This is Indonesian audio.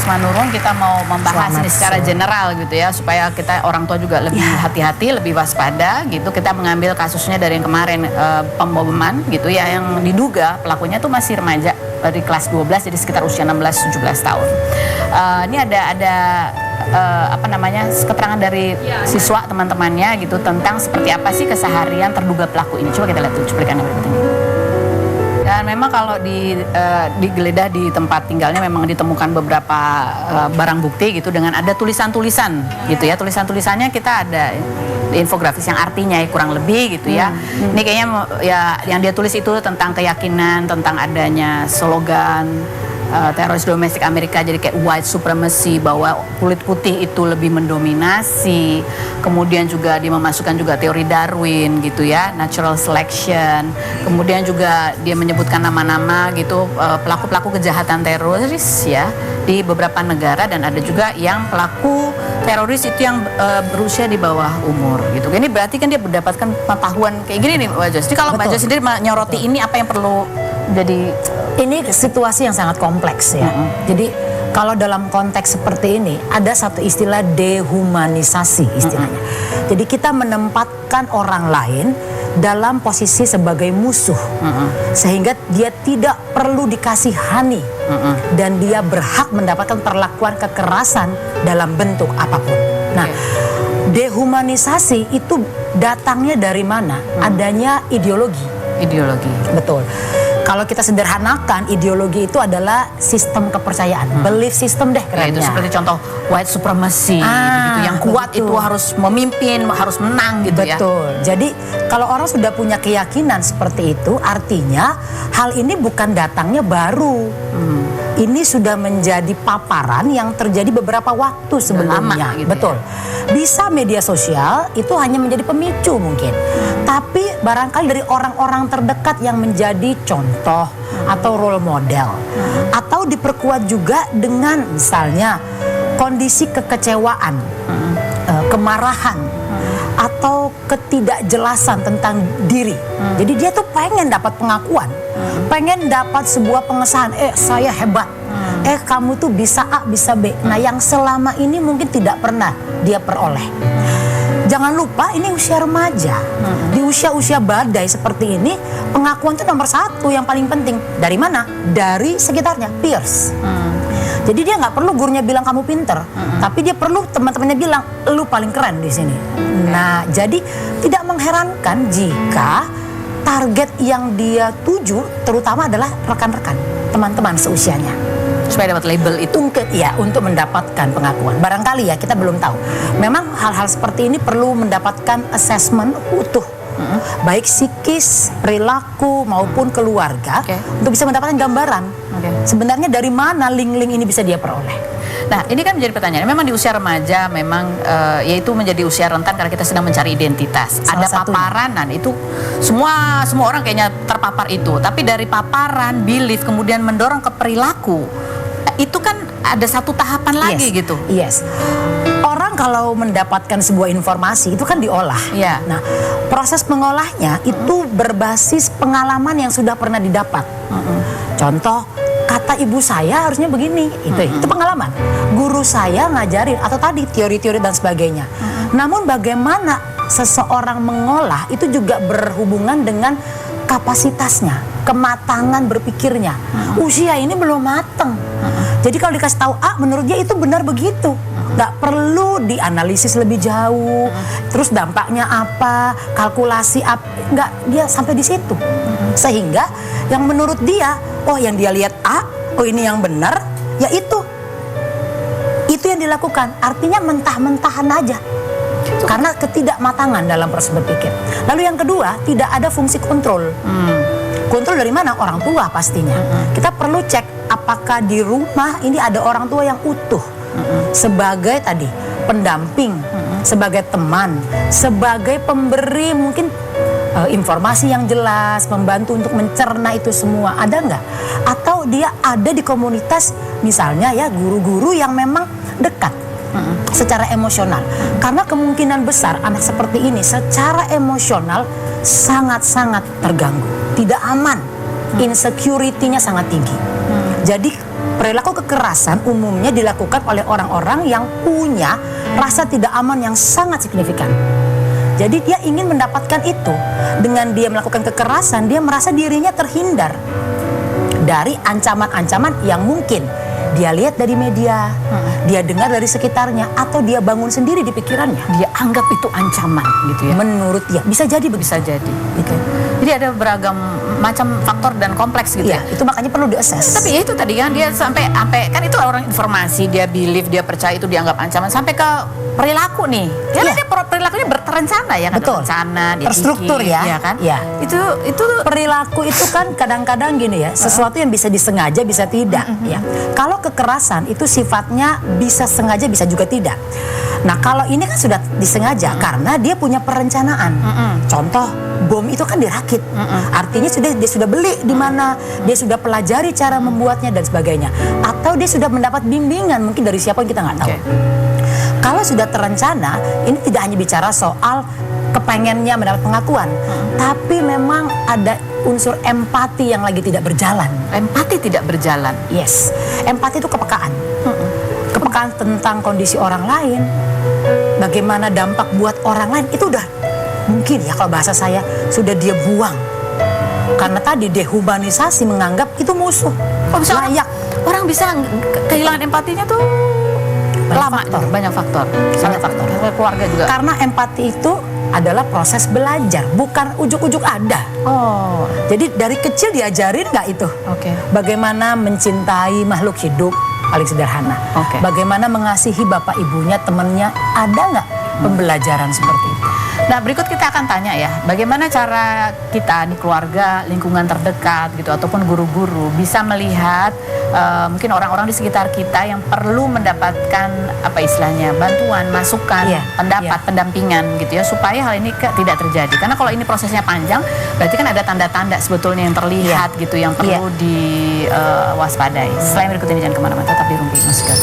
Manurung kita mau membahas ini secara general gitu ya, supaya kita orang tua juga lebih hati-hati, lebih waspada gitu. Kita mengambil kasusnya dari yang kemarin pemboman gitu ya, yang diduga pelakunya tuh masih remaja dari kelas 12, jadi sekitar usia 16-17 tahun. Ini ada apa namanya, keterangan dari siswa teman-temannya gitu tentang seperti apa sih keseharian terduga pelaku ini. Coba kita lihat dulu cuplikannya berikut ini. Dan memang kalau digeledah di tempat tinggalnya memang ditemukan beberapa barang bukti gitu dengan ada tulisan-tulisan gitu ya. Tulisan-tulisannya kita ada infografis yang artinya kurang lebih gitu ya. Ini kayaknya ya yang dia tulis itu tentang keyakinan, tentang adanya slogan teroris domestik Amerika, jadi kayak white supremacy, bahwa kulit putih itu lebih mendominasi. Kemudian juga dia memasukkan juga teori Darwin gitu ya, natural selection. Kemudian juga dia menyebutkan nama-nama gitu pelaku-pelaku kejahatan teroris ya di beberapa negara, dan ada juga yang pelaku teroris itu yang berusia di bawah umur gitu. Ini berarti kan dia mendapatkan pengetahuan kayak gini nih Mbak Jos. Jadi kalau Mbak Jos sendiri menyoroti ini, apa yang perlu jadi? Ini situasi yang sangat kompleks ya. Jadi kalau dalam konteks seperti ini ada satu istilah dehumanisasi istilahnya. Jadi kita menempatkan orang lain dalam posisi sebagai musuh, sehingga dia tidak perlu dikasihani dan dia berhak mendapatkan perlakuan kekerasan dalam bentuk apapun. Nah, dehumanisasi itu datangnya dari mana? Adanya ideologi. Ideologi. Betul. Kalau kita sederhanakan, ideologi itu adalah sistem kepercayaan, belief system deh kerennya. Ya, itu seperti contoh white supremacy, gitu. Yang kuat itu harus memimpin, harus menang gitu ya. Betul. Jadi kalau orang sudah punya keyakinan seperti itu, artinya hal ini bukan datangnya baru. Ini sudah menjadi paparan yang terjadi beberapa waktu sebelumnya. Gitu betul. Ya? Bisa media sosial itu hanya menjadi pemicu mungkin. Tapi barangkali dari orang-orang terdekat yang menjadi contoh atau role model. Atau diperkuat juga dengan misalnya kondisi kekecewaan, kemarahan, atau ketidakjelasan tentang diri. Jadi dia tuh pengen dapat pengakuan, pengen dapat sebuah pengesahan, saya hebat, kamu tuh bisa A, bisa B. Nah, yang selama ini mungkin tidak pernah dia peroleh. Jangan lupa ini usia remaja. Di usia-usia badai seperti ini, pengakuan itu nomor satu yang paling penting. Dari mana? Dari sekitarnya, peers. Jadi dia nggak perlu gurunya bilang kamu pinter, tapi dia perlu teman-temannya bilang lu paling keren di sini. Nah, jadi tidak mengherankan jika target yang dia tuju terutama adalah rekan-rekan, teman-teman seusianya. Supaya dapat label itu. Untuk mendapatkan pengakuan. Barangkali ya, kita belum tahu. Memang hal-hal seperti ini perlu mendapatkan assessment utuh. Baik psikis, perilaku maupun keluarga, untuk bisa mendapatkan gambaran. Sebenarnya dari mana link-link ini bisa dia peroleh. Nah, ini kan menjadi pertanyaan. Memang di usia remaja, memang yaitu menjadi usia rentan karena kita sedang mencari identitas. Ada paparanan itu semua orang kayaknya terpapar itu. Tapi dari paparan, belief, kemudian mendorong ke perilaku, itu kan ada satu tahapan lagi gitu. Yes. Orang kalau mendapatkan sebuah informasi itu kan diolah. Nah, proses mengolahnya itu berbasis pengalaman yang sudah pernah didapat. Contoh, kata ibu saya harusnya begini, itu pengalaman. Guru saya ngajarin, atau tadi teori-teori dan sebagainya. Namun bagaimana seseorang mengolah itu juga berhubungan dengan kapasitasnya, kematangan berpikirnya. Usia ini belum matang. Jadi kalau dikasih tahu A, menurut dia itu benar begitu. Nggak perlu dianalisis lebih jauh. Terus dampaknya apa, kalkulasi apa, nggak, dia sampai di situ. Sehingga yang menurut dia, yang dia lihat A, ini yang benar, ya itu yang dilakukan. Artinya mentah-mentahan aja. Karena ketidakmatangan dalam proses berpikir. Lalu yang kedua, tidak ada fungsi kontrol. Kontrol dari mana? Orang tua pastinya. Kita perlu cek apakah di rumah ini ada orang tua yang utuh. Sebagai tadi pendamping, sebagai teman, sebagai pemberi mungkin informasi yang jelas, membantu untuk mencerna itu semua. Ada nggak? Atau dia ada di komunitas misalnya ya, guru-guru yang memang dekat secara emosional. Karena kemungkinan besar anak seperti ini secara emosional sangat-sangat terganggu, tidak aman, insecurity-nya sangat tinggi. Jadi perilaku kekerasan umumnya dilakukan oleh orang-orang yang punya rasa tidak aman yang sangat signifikan. Jadi dia ingin mendapatkan itu. Dengan dia melakukan kekerasan, dia merasa dirinya terhindar dari ancaman-ancaman yang mungkin dia lihat dari media, dia dengar dari sekitarnya, atau dia bangun sendiri di pikirannya. Dia anggap itu ancaman gitu ya. Menurut dia, bisa jadi begitu. Bisa jadi. Gitu. Jadi ada beragam macam faktor dan kompleks gitu ya. Itu makanya perlu di-assess. Tapi itu tadi kan dia sampai kan itu orang informasi, dia believe, dia percaya itu dianggap ancaman, sampai ke perilaku nih. Karena dia perilakunya berencana ya kan. Betul. Rencana, dia terstruktur pikir, ya. kan. Ya. Itu perilaku itu kan kadang-kadang gini ya, sesuatu yang bisa disengaja bisa tidak ya. Kalau kekerasan itu sifatnya bisa sengaja bisa juga tidak. Nah, kalau ini kan sudah disengaja karena dia punya perencanaan. Contoh, bom itu kan dirakit. Artinya dia sudah beli di mana, dia sudah pelajari cara membuatnya dan sebagainya. Atau dia sudah mendapat bimbingan mungkin dari siapa yang kita nggak tahu. Kalau sudah terencana, ini tidak hanya bicara soal kepengennya mendapat pengakuan, tapi memang ada unsur empati yang lagi tidak berjalan. Empati tidak berjalan. Yes, empati itu kepekaan. Kepekaan tentang kondisi orang lain, bagaimana dampak buat orang lain, itu udah mungkin ya kalau bahasa saya sudah dia buang. Karena tadi dehumanisasi, menganggap itu musuh. Layak. Orang bisa kehilangan empatinya tuh banyak faktor. Banyak faktor. Keluarga juga. Karena empati itu adalah proses belajar, bukan ujuk-ujuk ada. Oh. Jadi dari kecil diajarin nggak itu? Bagaimana mencintai makhluk hidup, paling sederhana. Bagaimana mengasihi bapak ibunya, temannya, ada nggak pembelajaran seperti itu? Nah, berikut kita akan tanya ya, bagaimana cara kita di keluarga, lingkungan terdekat gitu, ataupun guru-guru bisa melihat mungkin orang-orang di sekitar kita yang perlu mendapatkan apa istilahnya bantuan, masukan, pendapat, pendampingan gitu ya, supaya hal ini tidak terjadi. Karena kalau ini prosesnya panjang, berarti kan ada tanda-tanda sebetulnya yang terlihat gitu, yang perlu diwaspadai. Selain berikut ini jangan kemana-mana, tetap di Rumpi Musik.